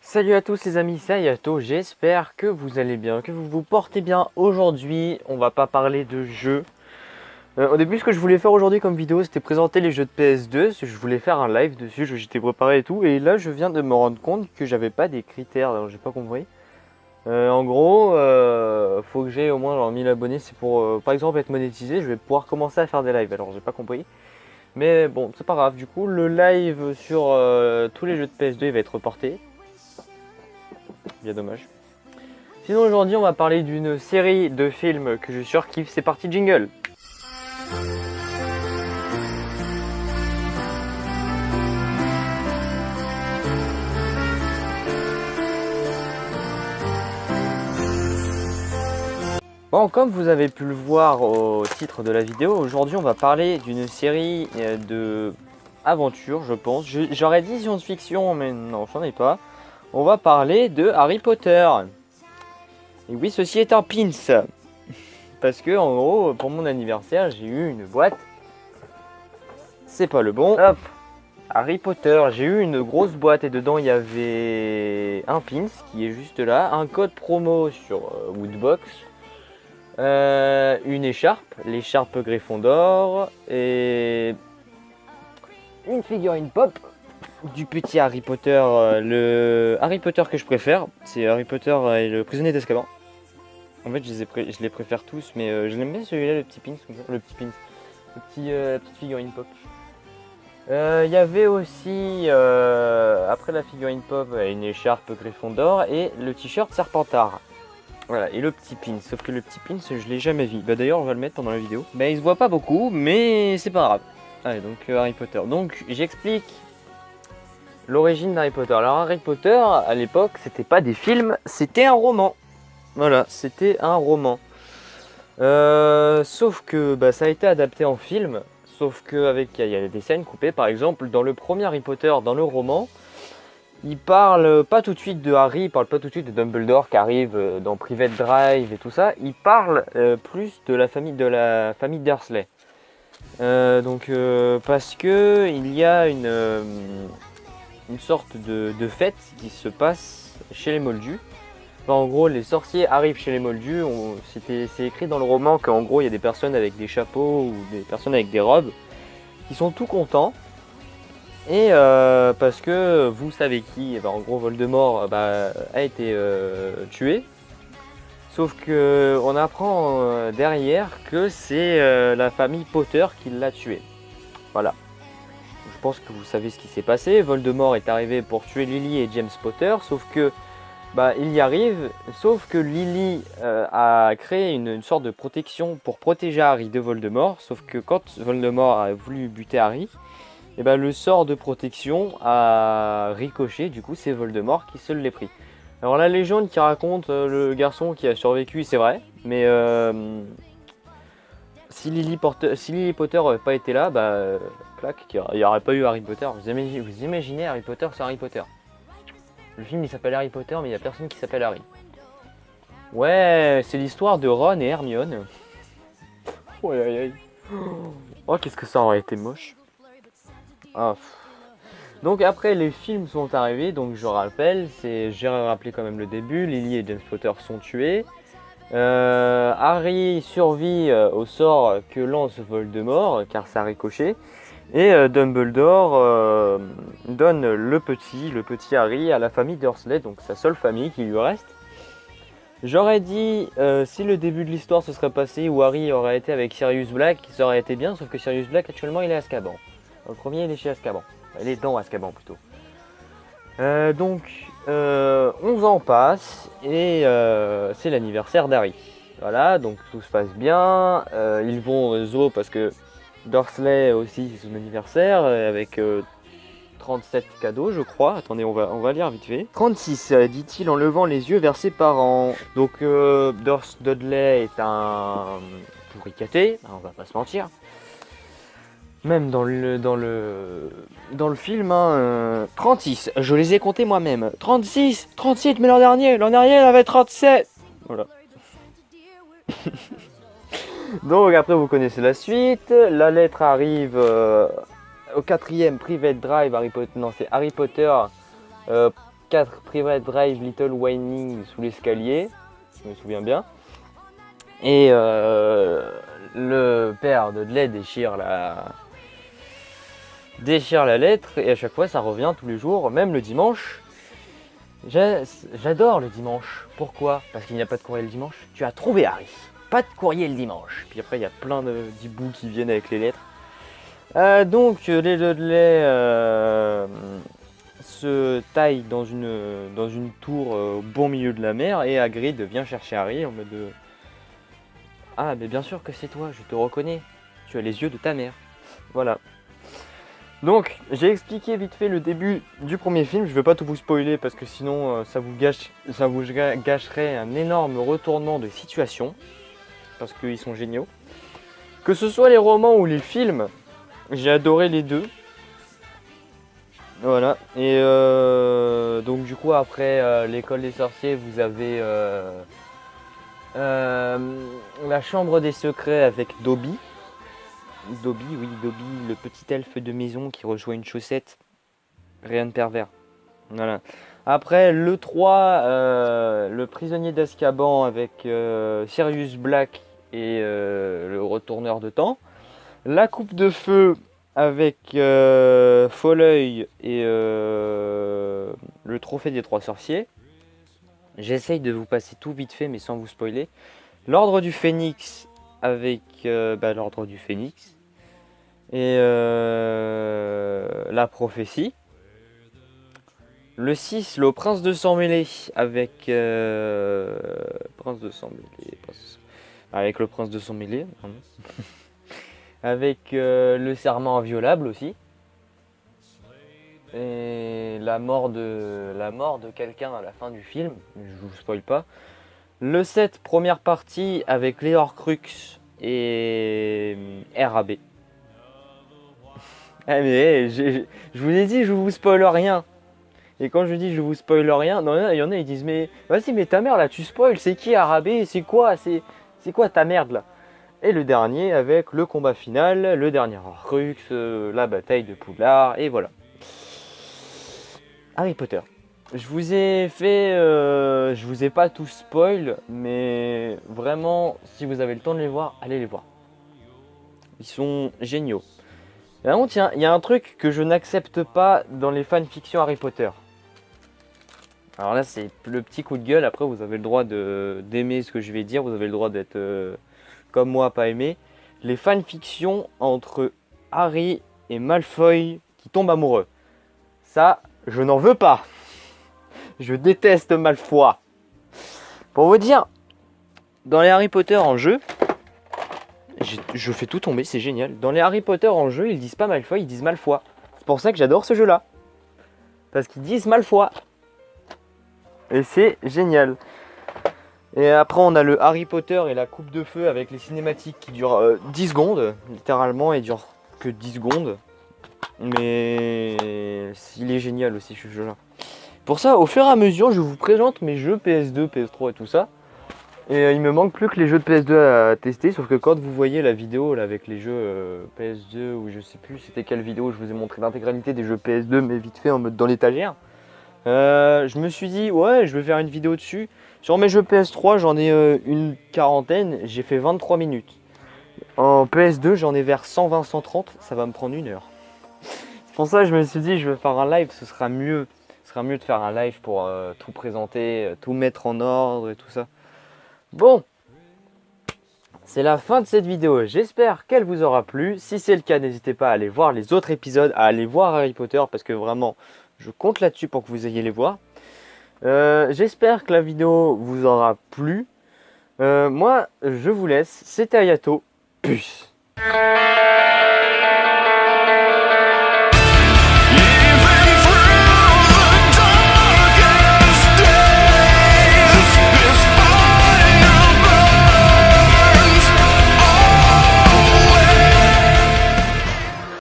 Salut à tous les amis, c'est Ayato, j'espère que vous allez bien, que vous vous portez bien. Aujourd'hui, on va pas parler de jeux. Au début, ce que je voulais faire aujourd'hui comme vidéo, c'était présenter les jeux de PS2. Je voulais faire un live dessus, j'étais préparé et tout. Et là, je viens de me rendre compte que j'avais pas des critères, alors j'ai pas compris. En gros, faut que j'ai au moins genre 1000 abonnés, c'est pour par exemple être monétisé, je vais pouvoir commencer à faire des lives. Alors j'ai pas compris. Mais bon, c'est pas grave, du coup, le live sur tous les jeux de PS2 il va être reporté. Bien dommage. Sinon aujourd'hui on va parler d'une série de films que je surkiffe, c'est parti jingle. Bon, comme vous avez pu le voir au titre de la vidéo, aujourd'hui on va parler d'une série de aventure, je pense. J'aurais dit science-fiction, mais non, j'en ai pas. On va parler de Harry Potter. Et oui, ceci est un pins. Parce que en gros, pour mon anniversaire, j'ai eu une boîte. C'est pas le bon. Hop, Harry Potter, j'ai eu une grosse boîte et dedans il y avait un pins qui est juste là, un code promo sur Woodbox, une écharpe, l'écharpe Gryffondor et une figurine pop du petit Harry Potter, le Harry Potter que je préfère, c'est Harry Potter et le prisonnier d'Azkaban. En fait, je les préfère tous, mais je l'aime bien celui-là, le petit pins, la petite figurine pop. Il y avait aussi, après la figurine pop, une écharpe Gryffondor et le t-shirt Serpentard. Voilà, et le petit pin. Sauf que le petit pin, je l'ai jamais vu. Bah d'ailleurs, on va le mettre pendant la vidéo. Bah il se voit pas beaucoup, mais c'est pas grave. Allez, donc Harry Potter. Donc j'explique l'origine d'Harry Potter. Alors Harry Potter, à l'époque, c'était pas des films, c'était un roman. Voilà, c'était un roman. Sauf que bah, ça a été adapté en film. Sauf qu'avec il y a des scènes coupées, par exemple, dans le premier Harry Potter, dans le roman, il parle pas tout de suite de Harry, il parle pas tout de suite de Dumbledore qui arrive dans Private Drive et tout ça. Il parle plus de la famille Dursley. Parce que il y a une sorte de fête qui se passe chez les Moldus. Enfin, en gros, les sorciers arrivent chez les Moldus. C'est écrit dans le roman qu'en gros, il y a des personnes avec des chapeaux ou des personnes avec des robes qui sont tout contents. Et parce que vous savez qui, en gros, Voldemort a été tué. Sauf que on apprend derrière que c'est la famille Potter qui l'a tué. Voilà. Je pense que vous savez ce qui s'est passé. Voldemort est arrivé pour tuer Lily et James Potter, sauf que il y arrive, sauf que Lily a créé une sorte de protection pour protéger Harry de Voldemort, sauf que quand Voldemort a voulu buter Harry, et le sort de protection a ricoché, du coup c'est Voldemort qui se l'est pris. Alors la légende qui raconte le garçon qui a survécu, c'est vrai, mais si Lily Potter n'avait pas été là, clac, il n'y aurait pas eu Harry Potter. Vous imaginez Harry Potter sans Harry Potter? Le film il s'appelle Harry Potter mais il n'y a personne qui s'appelle Harry. Ouais, c'est l'histoire de Ron et Hermione. Oh, aïe, aïe. Oh, qu'est-ce que ça aurait été moche. Ah, donc après les films sont arrivés, donc je rappelle, j'ai rappelé quand même le début, Lily et James Potter sont tués. Harry survit au sort que lance Voldemort car ça a ricoché. Et Dumbledore donne le petit Harry à la famille Dursley, donc sa seule famille qui lui reste. J'aurais dit, si le début de l'histoire se serait passé où Harry aurait été avec Sirius Black, ça aurait été bien, sauf que Sirius Black actuellement il est à Azkaban. Dans le premier il est chez Azkaban, il est dans Azkaban plutôt. 11 ans passent et c'est l'anniversaire d'Harry. Voilà, donc tout se passe bien, ils vont au zoo parce que Dursley aussi c'est son anniversaire avec 37 cadeaux je crois. Attendez, on va lire vite fait. 36 dit-il en levant les yeux vers ses parents. Donc Dudley est un pourricaté, on va pas se mentir. Même dans le film, 36, je les ai comptés moi-même. 36, 38, mais l'an dernier il avait 37. Voilà. Donc après vous connaissez la suite, la lettre arrive au 4e Private Drive, c'est Harry Potter 4 Private Drive Little Whining sous l'escalier, je me souviens bien. Et le père de Dudley déchire la lettre et à chaque fois ça revient tous les jours, même le dimanche. J'adore le dimanche. Pourquoi? Parce qu'il n'y a pas de courrier le dimanche. Tu as trouvé Harry. Pas de courrier le dimanche. Puis après il y a plein d'hiboux qui viennent avec les lettres. Donc les Dudley se taillent dans une tour au bon milieu de la mer et Hagrid vient chercher Harry en mode de... Ah mais bien sûr que c'est toi, je te reconnais. Tu as les yeux de ta mère. Voilà. Donc, j'ai expliqué vite fait le début du premier film. Je ne vais pas tout vous spoiler parce que sinon ça vous gâcherait un énorme retournement de situation. Parce qu'ils sont géniaux. Que ce soit les romans ou les films, j'ai adoré les deux. Voilà. Et donc du coup après l'école des sorciers, vous avez la chambre des secrets avec Dobby. Dobby, le petit elfe de maison qui reçoit une chaussette. Rien de pervers. Voilà. Après, le 3, le prisonnier d'Azkaban avec Sirius Black et le retourneur de temps. La coupe de feu avec Folleuil et le trophée des 3 sorciers. J'essaye de vous passer tout vite fait mais sans vous spoiler. L'ordre du Phénix avec l'ordre du Phénix. Et la prophétie. Le 6, le prince de sang mêlé avec prince de sang mêlé, avec le prince de sang mêlé, avec le serment inviolable aussi. Et la mort de quelqu'un à la fin du film, je vous spoil pas. Le 7, première partie avec les Horcruxes et RAB. Ah mais je vous ai dit, je vous spoil rien. Et quand je dis je vous spoil rien, il y en a ils disent mais vas-y mais ta mère là tu spoil, c'est qui Arabé, c'est quoi ta merde là? Et le dernier avec le combat final, le dernier Horcrux, la bataille de Poudlard et voilà. Harry Potter. Je vous ai pas tout spoil, mais vraiment si vous avez le temps de les voir, allez les voir. Ils sont géniaux. Par contre, il y a un truc que je n'accepte pas dans les fanfictions Harry Potter. Alors là, c'est le petit coup de gueule. Après, vous avez le droit d'aimer ce que je vais dire. Vous avez le droit d'être comme moi, pas aimé. Les fanfictions entre Harry et Malfoy qui tombent amoureux. Ça, je n'en veux pas. Je déteste Malfoy. Pour vous dire, dans les Harry Potter en jeu... Je fais tout tomber, c'est génial. Dans les Harry Potter en jeu, ils disent pas Malfoy, ils disent Malfoy. C'est pour ça que j'adore ce jeu-là. Parce qu'ils disent Malfoy. Et c'est génial. Et après, on a le Harry Potter et la coupe de feu avec les cinématiques qui durent 10 secondes. Littéralement, et durent que 10 secondes. Mais il est génial aussi ce jeu-là. Pour ça, au fur et à mesure, je vous présente mes jeux PS2, PS3 et tout ça. Et il me manque plus que les jeux de PS2 à tester, sauf que quand vous voyez la vidéo là, avec les jeux PS2, ou je sais plus c'était quelle vidéo, je vous ai montré l'intégralité des jeux PS2 mais vite fait en mode dans l'étagère, je me suis dit ouais je vais faire une vidéo dessus. Sur mes jeux PS3 j'en ai une quarantaine, j'ai fait 23 minutes. En PS2 j'en ai vers 120-130, ça va me prendre 1 heure. C'est pour ça que je me suis dit je vais faire un live, ce sera mieux de faire un live pour tout présenter, tout mettre en ordre et tout ça. Bon, c'est la fin de cette vidéo, j'espère qu'elle vous aura plu. Si c'est le cas, n'hésitez pas à aller voir les autres épisodes, à aller voir Harry Potter, parce que vraiment, je compte là-dessus pour que vous ayez les voir. J'espère que la vidéo vous aura plu. Moi, je vous laisse, c'était Ayato, peace.